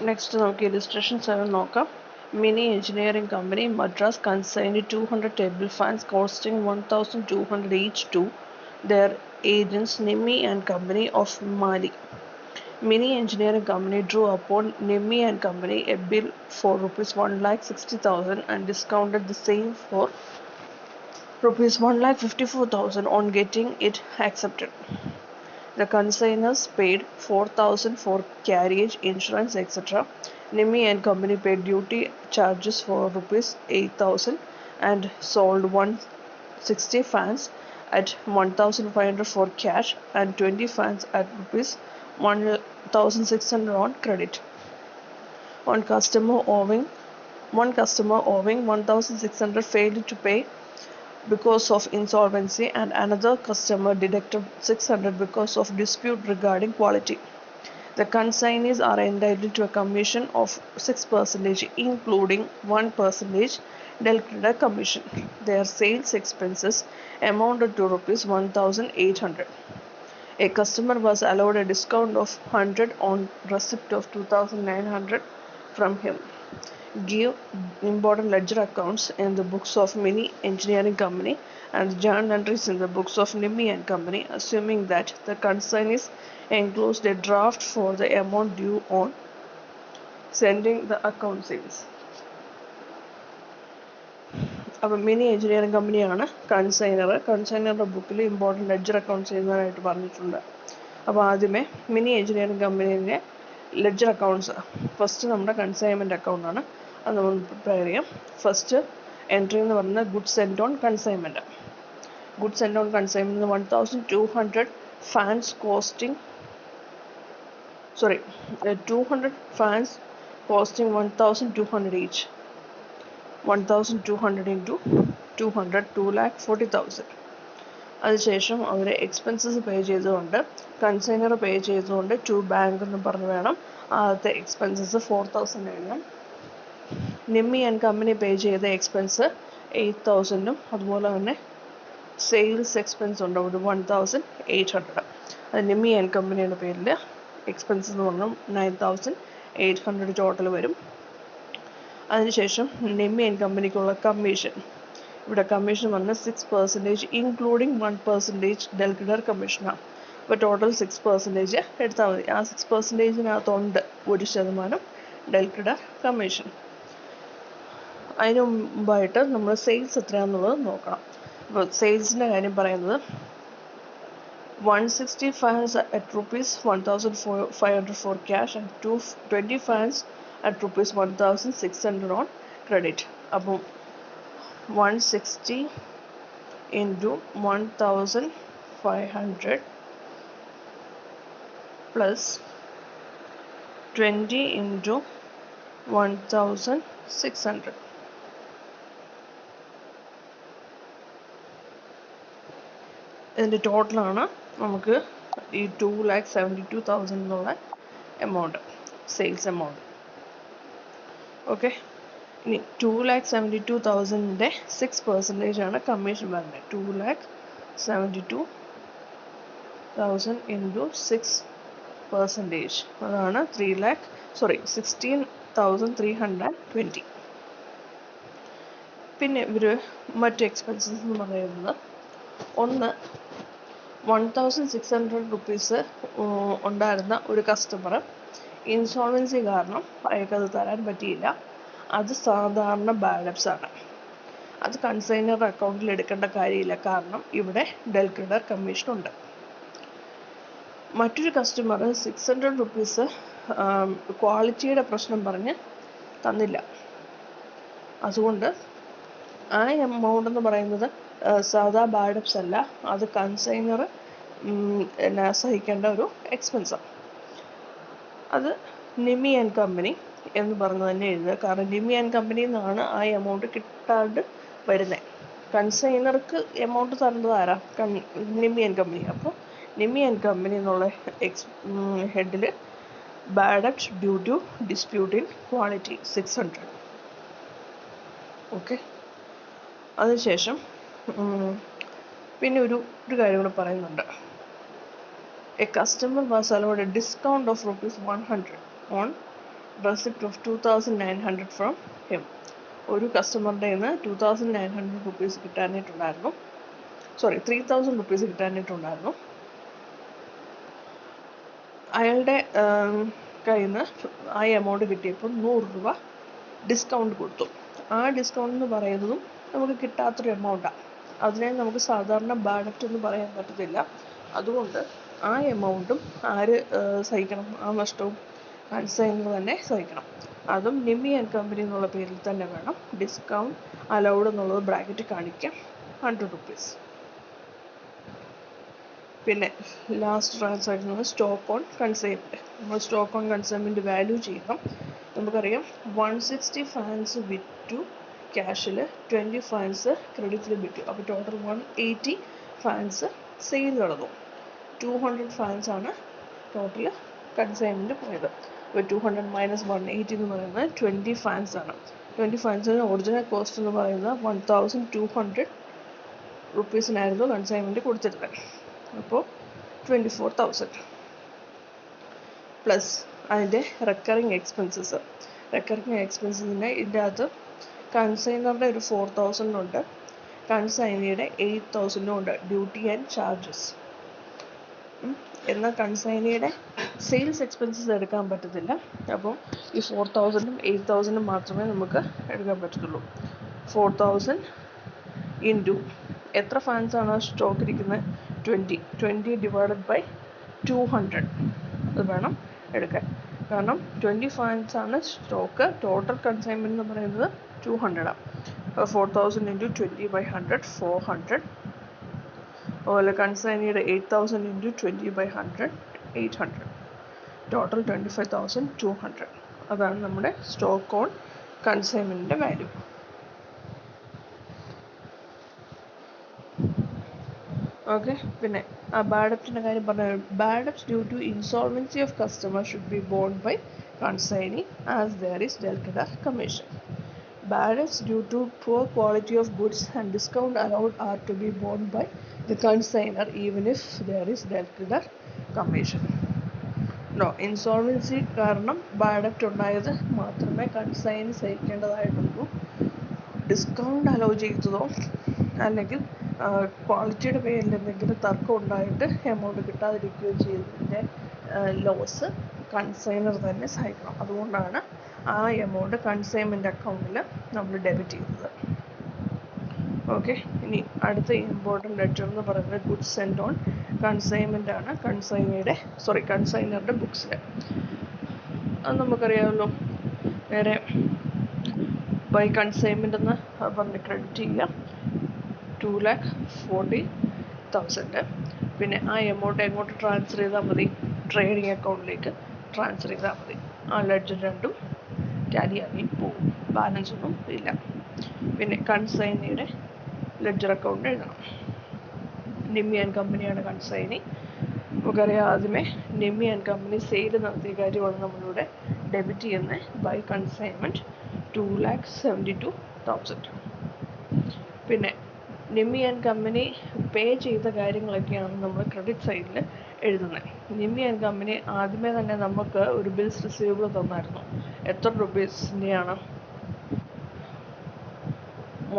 Next നമുക്ക് illustration 7 നോക്കാം. Mini engineering company Madras consigned 200 table fans costing 1,200 each to their agents Nimi and Company of Mali. Mini engineering company drew upon Nimi and Company a bill for rupees 1,60,000 and discounted the same for rupees 1,54,000 on getting it accepted. The consignors paid 4,000 for carriage, insurance, etc. Nimi and Company paid duty charges for rupees 8,000 and sold 160 fans at 1,500 for cash and 20 fans at rupees 1,600 on credit. One customer owing 1,600 failed to pay because of insolvency and another customer deducted 600 because of dispute regarding quality. The consignees are entitled to a commission of 6% including 1% Delcreda commission. Their sales expenses amounted to rupees 1,800. A customer was allowed a discount of 100 on receipt of 2,900 from him. Give important ledger accounts in the books of Mini Engineering Company and journal entries in the books of Nimi and Company, assuming that the consignees enclosed a draft for the amount due on sending the account sales. അപ്പോൾ mini engineering കമ്പനിയാണ് കൺസൈനറുടെ ബുക്കിൽ important ledger accounts ചെയ്യുന്നതായിട്ട് പറഞ്ഞിട്ടുണ്ട്. അപ്പോൾ ആദ്യമേ Mini engineering കമ്പനീൻ്റെ ledger accounts first നമ്മുടെ consignment അക്കൗണ്ടാണ്. അത് നമ്മൾ പ്രിപ്പയർ ചെയ്യാം. ഫസ്റ്റ് എൻട്രി എന്ന് പറയുന്നത് goods sent on consignment. Goods sent on consignment 1,200 fans costing 200 fans costing 1,200 each. 1,200 into 200 2,40,000. അതിനുശേഷം അവർ എക്സ്പെൻസസ് പേ ചെയ്തുകൊണ്ട് കൺസൈനർ പേ ചെയ്തുകൊണ്ട് ടു ബാങ്ക് എന്ന് പറഞ്ഞ് വേണം ആദ്യത്തെ എക്സ്പെൻസസ് 4,000 എഴുതാൻ. നിമ്മി ആൻഡ് കമ്പനി പേ ചെയ്ത എക്സ്പെൻസ് 8,000ഉം അതുപോലെ തന്നെ സെയിൽസ് എക്സ്പെൻസ് ഉണ്ട് ഒരു 1,800. അത് നിമ്മി ആൻഡ് കമ്പനിയുടെ പേരിൽ എക്സ്പെൻസ് എന്ന് പറഞ്ഞാൽ 9,800 ടോട്ടൽ വരും. അതിനുശേഷം നിമ്മി ആൻഡ് കമ്പനിക്കുള്ള കമ്മീഷൻ, ഇവിടെ കമ്മീഷൻ വന്ന് 6% ഇൻക്ലൂഡിങ് 1% ഡെൽക്രിഡർ കമ്മീഷനാണ്. അപ്പോൾ ടോട്ടൽ 6% എടുത്താൽ മതി. ആ 6%-നകത്തുണ്ട് 1% ഡെൽക്രിഡർ കമ്മീഷൻ. അതിന് മുമ്പായിട്ട് നമ്മൾ സെയിൽസ് എത്രയാണെന്നുള്ളത് നോക്കണം. അപ്പോൾ സെയിൽസിൻ്റെ കാര്യം പറയുന്നത് 160 fans at rupees 1,500 for cash and 20 fans at rupees 1,600 on credit. അപ്പോൾ 160 into 1,500 plus 20 into 1,600. ഇതിൻ്റെ ടോട്ടലാണ് നമുക്ക് ഈ 2,72,000 എന്നുള്ള എമൗണ്ട്, സെയിൽസ് എമൗണ്ട്. ഓക്കെ, ഇനി 2,72,000ൻ്റെ 6% കമ്മീഷൻ വരുന്നത്. 2,72,000 ഇൻറ്റു 6% അതാണ് 16,320. പിന്നെ ഇവർ മറ്റ് എക്സ്പെൻസസ് എന്ന് പറയുന്നത് ഒന്ന് 1,600 റുപ്പീസ് ഉണ്ടായിരുന്ന ഒരു കസ്റ്റമർ ഇൻസോൾവൻസി കാരണം അയാൾക്കത് തരാൻ പറ്റിയില്ല. അത് സാധാരണ ബാലൻസ് ആണ്. അത് കൺസൈനർ അക്കൗണ്ടിൽ എടുക്കേണ്ട കാര്യമില്ല, കാരണം ഇവിടെ ഡെൽക്രിഡർ കമ്മീഷൻ ഉണ്ട്. മറ്റൊരു കസ്റ്റമർ 600 റുപ്പീസ് ക്വാളിറ്റിയുടെ പ്രശ്നം പറഞ്ഞ് തന്നില്ല. അതുകൊണ്ട് ആ എമൗണ്ട് എന്ന് പറയുന്നത് സാധാ ബാഡപ്സ് അല്ല, അത് കൺസൈനർ സഹിക്കേണ്ട ഒരു എക്സ്പെൻസാണ്. അത് നിമ്മി ആൻഡ് കമ്പനി എന്ന് പറഞ്ഞ് തന്നെ എഴുതുക, കാരണം നിമ്മി ആൻഡ് കമ്പനിയിൽ നിന്നാണ് ആ എമൗണ്ട് കിട്ടാണ്ട് വരുന്നത്. കൺസൈനർക്ക് എമൗണ്ട് തരേണ്ടത് ആരാ? Nimmi and company. അപ്പോൾ നിമ്മി ആൻഡ് കമ്പനി എന്നുള്ള ഹെഡിൽ bad debt due to dispute in quality 600. Okay, അതിനുശേഷം പിന്നെ ഒരു കാര്യം കൂടെ പറയുന്നുണ്ട്. A customer was allowed a discount of rupees 100 on receipt of 2,900 from him. ഒരു കസ്റ്റമറുടെ നിന്ന് 2,900 rupees കിട്ടാനായിട്ടുണ്ടായിരുന്നു. 3,000 rupees കിട്ടാനായിട്ടുണ്ടായിരുന്നു. അയാളുടെ കയ്യിൽ നിന്ന് ആ എമൗണ്ട് കിട്ടിയപ്പോൾ 100 രൂപ ഡിസ്കൗണ്ട് കൊടുത്തു. ആ ഡിസ്കൗണ്ട് എന്ന് പറയുന്നതും നമുക്ക് കിട്ടാത്തൊരു എമൗണ്ടാണ്. അതിനെ നമുക്ക് സാധാരണ ബാഡ് ഡെറ്റ് എന്ന് പറയാൻ പറ്റത്തില്ല. അതുകൊണ്ട് ആ എമൗണ്ടും ആര് സഹിക്കണം? ആ നഷ്ടവും കൺസൈനർ തന്നെ സഹിക്കണം. അതും നിമ്മി ആൻഡ് കമ്പനി എന്നുള്ള പേരിൽ തന്നെ വേണം. ഡിസ്കൗണ്ട് അലൗഡ് എന്നുള്ളത് ബ്രാക്കറ്റ് കാണിക്കാം, 100 rupees. പിന്നെ last transaction stock on consignment. നമ്മൾ സ്റ്റോക്ക് ഓൺ കൺസൈൻമെൻറ്റ് വാല്യൂ ചെയ്യണം. നമുക്കറിയാം 160 ഫാൻസ് വിറ്റു ക്യാഷിൽ, 20 ഫാൻസ് ക്രെഡിറ്റിൽ വിറ്റു. അപ്പോൾ ടോട്ടൽ 180 ഫാൻസ് സെയിൽ നടന്നു. 200 ഫാൻസ് ആണ് ടോട്ടൽ കൺസൈൻമെൻറ്റ് പോയത്. അപ്പോൾ 200 - 180 എന്ന് പറയുന്നത് 20 ഫാൻസ് ആണ്. 20 ഫാൻസിന് ഒറിജിനൽ കോസ്റ്റ് എന്ന് പറയുന്നത് 1,200 rupees-നായിരുന്നു കൺസൈൻമെൻറ്റ് കൊടുത്തിരുന്നത്. അപ്പോൾ 24,000 പ്ലസ് അതിൻ്റെ റെക്കറിങ് എക്സ്പെൻസസ്. റെക്കറിങ് എക്സ്പെൻസസിന് ഇതിൻ്റെ അകത്ത് കൺസൈനറുടെ ഒരു 4,000 ഉണ്ട്, കൺസൈനിയുടെ 8,000 ഉണ്ട്, ഡ്യൂട്ടി ആൻഡ് ചാർജസ്. എന്നാൽ കൺസൈനിയുടെ സെയിൽസ് എക്സ്പെൻസസ് എടുക്കാൻ പറ്റത്തില്ല. അപ്പം ഈ 4,000-ഉം 8,000-ഉം മാത്രമേ നമുക്ക് എടുക്കാൻ പറ്റത്തുള്ളൂ. 4,000 ഇൻറ്റു എത്ര ഫാൻസ് ആണ് സ്റ്റോക്ക് ഇരിക്കുന്നത്? 20 ഡിവൈഡഡ് ബൈ 200 അത് വേണം എടുക്കാൻ. കാരണം 20 ഫാൻസ് ആണ് സ്റ്റോക്ക്. ടോട്ടൽ കൺസൈൻമെൻറ്റ് എന്ന് പറയുന്നത് 200 ആണ്. 4,000 ഇൻറ്റു 20/100 400. അതുപോലെ കൺസൈനിയുടെ 8,000 ഇൻറ്റു 20/100 800. ടോട്ടൽ 25,200. അതാണ് നമ്മുടെ സ്റ്റോക്ക് ഓൺ കൺസൈൻമെൻറ്റിൻ്റെ വാല്യൂ. ഓക്കെ. പിന്നെ ആ ബാഡ് ഡെപ്റ്റിൻ്റെ കാര്യം പറഞ്ഞാൽ bad debts due to insolvency of customer should be borne by consignee as there is del credere commission. Bad debts due to poor quality of goods and discount allowed are to be borne by the consignor even if there is dealt commission. No, insolvency കാരണം bad ഡെപ്റ്റ് ഉണ്ടായത് മാത്രമേ consignee സഹിക്കേണ്ടതായിട്ടുള്ളൂ. Discount allow ചെയ്തതോ അല്ലെങ്കിൽ ക്വാളിറ്റിയുടെ പേരിൽ എന്തെങ്കിലും തർക്കം ഉണ്ടായിട്ട് amount കിട്ടാതിരിക്കുകയോ ചെയ്തതിൻ്റെ ലോസ് കൺസൈനർ തന്നെ സഹിക്കണം. അതുകൊണ്ടാണ് ആ എമൗണ്ട് കൺസൈൻമെൻറ്റ് അക്കൗണ്ടിൽ നമ്മൾ ഡെബിറ്റ് ചെയ്തത്. ഓക്കെ. ഇനി അടുത്ത ഇമ്പോർട്ടൻ്റ് ലെറ്റർ എന്ന് പറയുന്നത് ഗുഡ്സ് സെൻഡ് ഓൺ കൺസൈൻമെൻ്റ് ആണ്. കൺസൈനറുടെ ബുക്സിൽ. അത് നമുക്കറിയാമല്ലോ. നേരെ ബൈ കൺസൈൻമെൻ്റ് എന്ന് പറഞ്ഞ് ക്രെഡിറ്റ് ചെയ്യുക 2,40,000. പിന്നെ ആ എമൗണ്ട് എങ്ങോട്ട് ട്രാൻസ്ഫർ ചെയ്താൽ മതി? ട്രേഡിംഗ് അക്കൗണ്ടിലേക്ക് ട്രാൻസ്ഫർ ചെയ്താൽ മതി. ആ ലെഡ്ജർ രണ്ടും ടാലി ആയി പോകും, ബാലൻസ് ഒന്നും ഇല്ല. പിന്നെ കൺസൈനിയുടെ ലെഡ്ജർ അക്കൗണ്ട് എഴുതണം. നിമ്മി ആൻഡ് കമ്പനിയാണ് കൺസൈനി. നമുക്കറിയാം ആദ്യമേ നിമ്മി ആൻഡ് കമ്പനി സെയിൽ നടത്തിയ കാര്യമാണ് നമ്മളിവിടെ ഡെബിറ്റ് ചെയ്യുന്നത്. By consignment 2,72,000. പിന്നെ നിമ്മി ആൻഡ് കമ്പനി പേ ചെയ്ത കാര്യങ്ങളൊക്കെയാണ് നമ്മൾ ക്രെഡിറ്റ് സൈഡിൽ എഴുതുന്നത്. നിമ്മി ആൻഡ് കമ്പനി ആദ്യമേ തന്നെ നമുക്ക് ഒരു ബിൽസ് റിസീവബിൾ തന്നായിരുന്നു. എത്ര രൂപീസിൻ്റെയാണ്?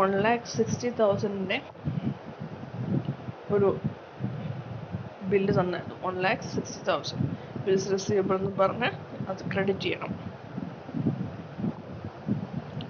1,60,000-ൻ്റെ ഒരു ബില്ല് തന്നായിരുന്നു. 1,60,000 ബിൽസ് റിസീവബിൾ എന്ന് പറഞ്ഞ് അത് ക്രെഡിറ്റ് ചെയ്യണം.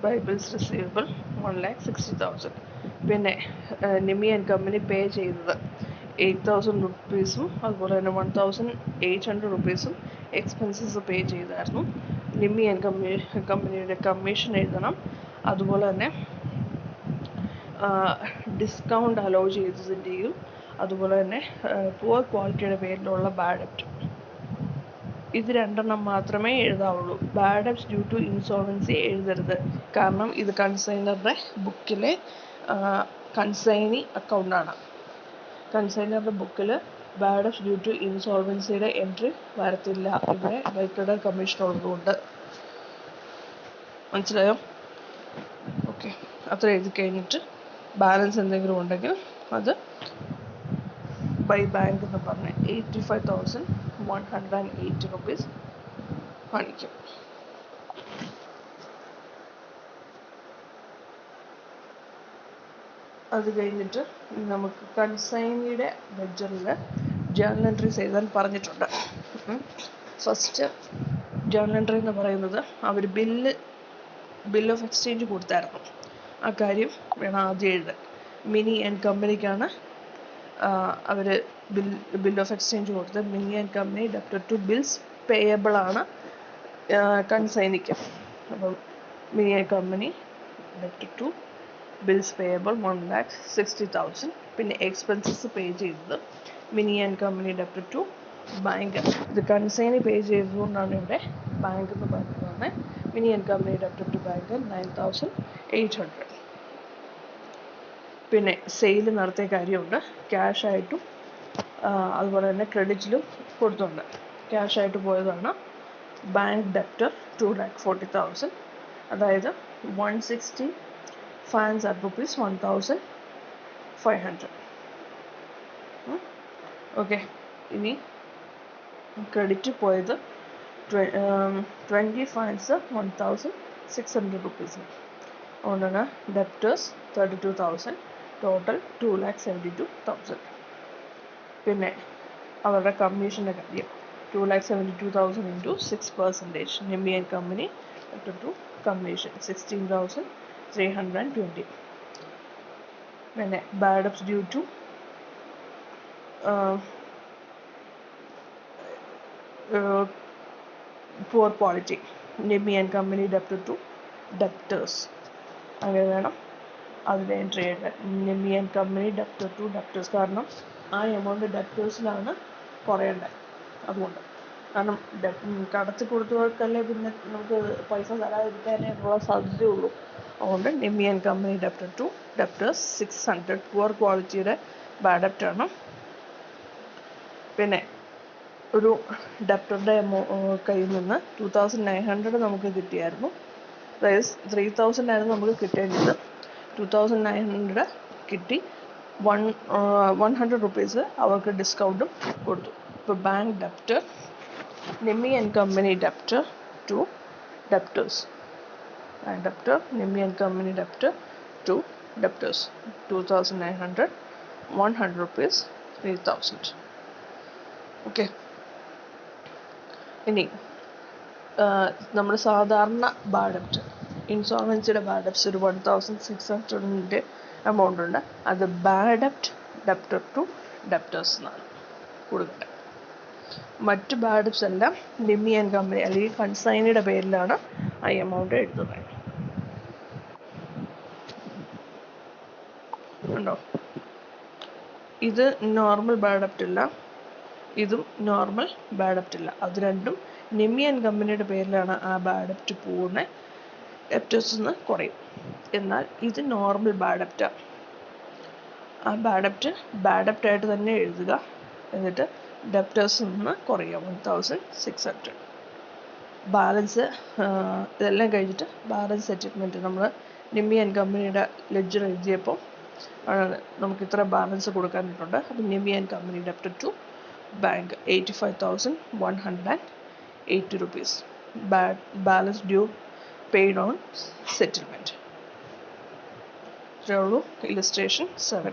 By bills receivable 1,60,000. പിന്നെ നിമ്മി ആൻഡ് കമ്പനി പേ ചെയ്തത് 8,000 rupees-ഉം അതുപോലെ തന്നെ 1,800 rupees-ഉം എക്സ്പെൻസസ് പേ ചെയ്തായിരുന്നു. നിമ്മി ആൻഡ് കമ്പനിയുടെ കമ്മീഷൻ എഴുതണം. അതുപോലെ തന്നെ ഡിസ്കൗണ്ട് അലോ ചെയ്തതിൻ്റെയും അതുപോലെ തന്നെ പുവർ ക്വാളിറ്റിയുടെ പേരിലുള്ള ബാഡ് ഡെപ്റ്റ്. ഇത് രണ്ടെണ്ണം മാത്രമേ എഴുതാവുള്ളൂ. Bad debts due to insolvency എഴുതരുത്. കാരണം ഇത് കൺസൈനറുടെ ബുക്കിലെ കൺസൈനി അക്കൗണ്ടാണ്. കൺസൈനറുടെ ബുക്കിൽ bad debts due to ഇൻസോൾവൻസിയുടെ entry വരത്തില്ല. ഇവിടെ ഡെൽറ്റഡ് കമ്മീഷൻ ഉള്ളതുകൊണ്ട്. മനസ്സിലായോ? ഓക്കെ. അത്ര എഴുതി കഴിഞ്ഞിട്ട് ബാലൻസ് എന്തെങ്കിലും ഉണ്ടെങ്കിൽ അത് ബൈ ബാങ്ക് എന്ന് പറഞ്ഞ് 85,180 rupees കാണിക്കും. അത് കഴിഞ്ഞിട്ട് നമുക്ക് കൺസൈനിയുടെ ലെഡ്ജറിൽ ജേർണൽ എൻട്രീസ് എഴുതാൻ പറഞ്ഞിട്ടുണ്ട്. ഫസ്റ്റ് ജേർണൽ എൻട്രി എന്ന് പറയുന്നത് അവർ ബിൽ ഓഫ് എക്സ്ചേഞ്ച് കൊടുത്തായിരുന്നു. ആ കാര്യം വേണം ആദ്യം എഴുതാൻ. മിനി ആൻഡ് കമ്പനിക്കാണ് അവർ ബിൽ ഓഫ് എക്സ്ചേഞ്ച് കൊടുത്തത്. Mini and company debtor to bills payable ആണ് കൺസൈനിക്ക്. അപ്പം Mini and company debtor to bills payable 1,60,000. പിന്നെ എക്സ്പെൻസസ് പേ ചെയ്തത് Mini and company debtor to bank. ഇത് കൺസൈനി പേ ചെയ്തതുകൊണ്ടാണ് ഇവിടെ ബാങ്ക് എന്ന് പറഞ്ഞതാണ്. Mini and company debtor to bank 9,800. പിന്നെ സെയിൽ നടത്തിയ കാര്യമുണ്ട്. ക്യാഷായിട്ടും അതുപോലെ തന്നെ ക്രെഡിറ്റിലും കൊടുത്തുണ്ട്. ക്യാഷായിട്ട് പോയതാണ് ബാങ്ക് ഡെപ്റ്റർ 2,40,000. അതായത് 160 ഫൈൻസ് അറ്റ് റുപ്പീസ് 1,500. ഓക്കെ. ഇനി ക്രെഡിറ്റ് പോയത് 20 ഫൈൻസ് 1,600 റുപ്പീസ്. അതുകൊണ്ടാണ് ഡെപ്റ്റേഴ്സ് 32,000, ടോട്ടൽ 2,72,000. പിന്നെ അവരുടെ കമ്മീഷൻ്റെ കാര്യം 2,72,000 into 6%. Nimmi and company debtor to commission 16,320. പിന്നെ bad debts due to poor quality. Nimmi and company debtor to debtors. അങ്ങനെ വേണം അതിൻ്റെ എൻട്രി എഴുതാൻ. Nimmi and company debtor to debtors. കാരണം ആ എമൗണ്ട് ഡെപ്റ്റേഴ്സിലാണ് കുറയേണ്ടത്. അതുകൊണ്ട് കാരണം കടത്തി കൊടുത്തവർക്കല്ലേ പിന്നെ നമുക്ക് പൈസ തരാതിരിക്കാനുള്ള സാധ്യതയുള്ളൂ. അതുകൊണ്ട് Nimmi and company debtor to debtors 600. Poor ക്വാളിറ്റിയുടെ ബാഡ് ഡെപ്റ്റ് ആണ്. പിന്നെ ഒരു ഡെപ്റ്ററുടെ കയ്യിൽ നിന്ന് 2,900 നമുക്ക് കിട്ടിയായിരുന്നു. അതായത് 3,000 ആയിരുന്നു നമുക്ക് കിട്ടേണ്ടത്. 2,900 കിട്ടി. 100 റുപ്പീസ് അവർക്ക് ഡിസ്കൗണ്ടും കൊടുത്തു. ഇപ്പോൾ bank debtor Nimmi and company debtor to debtors. Bank debtor Nimmi and company debtor to debtors 2,900, 100 rupees, 3,000. Okay. ഇനി നമ്മൾ സാധാരണ ബാഡ് ഡെപ്റ്റ്, ഇൻസോൾവൻസിയുടെ ബാഡ് ഡെപ്റ്റ്സ് ഒരു 1,600 എമൗണ്ട് ഉണ്ട്. അത് ബാഡ് ഡെപ്റ്റ് ഡെപ്റ്റർ ടു ഡെപ്റ്റേഴ്സ് എന്നാണ് കൊടുക്കേണ്ടത്. മറ്റ് ബാഡ് ഡെപ്റ്റ്സ് എല്ലാം നിമ്മി ആൻഡ് കമ്പനി അല്ലെങ്കിൽ കൺസൈനിയുടെ പേരിലാണ് ആ എമൗണ്ട് എഴുതുന്നത്. ഉണ്ടോ? ഇത് നോർമൽ ബാഡ് ഡെപ്റ്റ് ഇല്ല, ഇതും നോർമൽ ബാഡ് ഡെപ്റ്റ് ഇല്ല. അത് രണ്ടും നിമ്മി ആൻഡ് കമ്പനിയുടെ പേരിലാണ് ആ ബാഡ് ഡെപ്റ്റ് പോകുന്നത്. ഡെപ്റ്റേഴ്സിൽ നിന്ന് കുറയും. എന്നാൽ ഇത് നോർമൽ ബാഡ് ഡെപ്റ്റാണ്. ആ ബാഡ് ഡെപ്റ്റ് ആയിട്ട് തന്നെ എഴുതുക. എന്നിട്ട് ഡെപ്റ്റേഴ്സിൽ നിന്ന് കുറയുക 1,600. ബാലൻസ് ഇതെല്ലാം കഴിഞ്ഞിട്ട് ബാലൻസ് സെറ്റിൽമെൻറ്റ് നമ്മൾ നിമ്മി ആൻഡ് കമ്പനിയുടെ ലെഡ്ജർ എഴുതിയപ്പോൾ നമുക്ക് ഇത്ര ബാലൻസ് കൊടുക്കാനിട്ടുണ്ട്. അപ്പം Nimmi and company debtor to bank 85,180 rupees. Balance due paid on settlement. Illustration 7.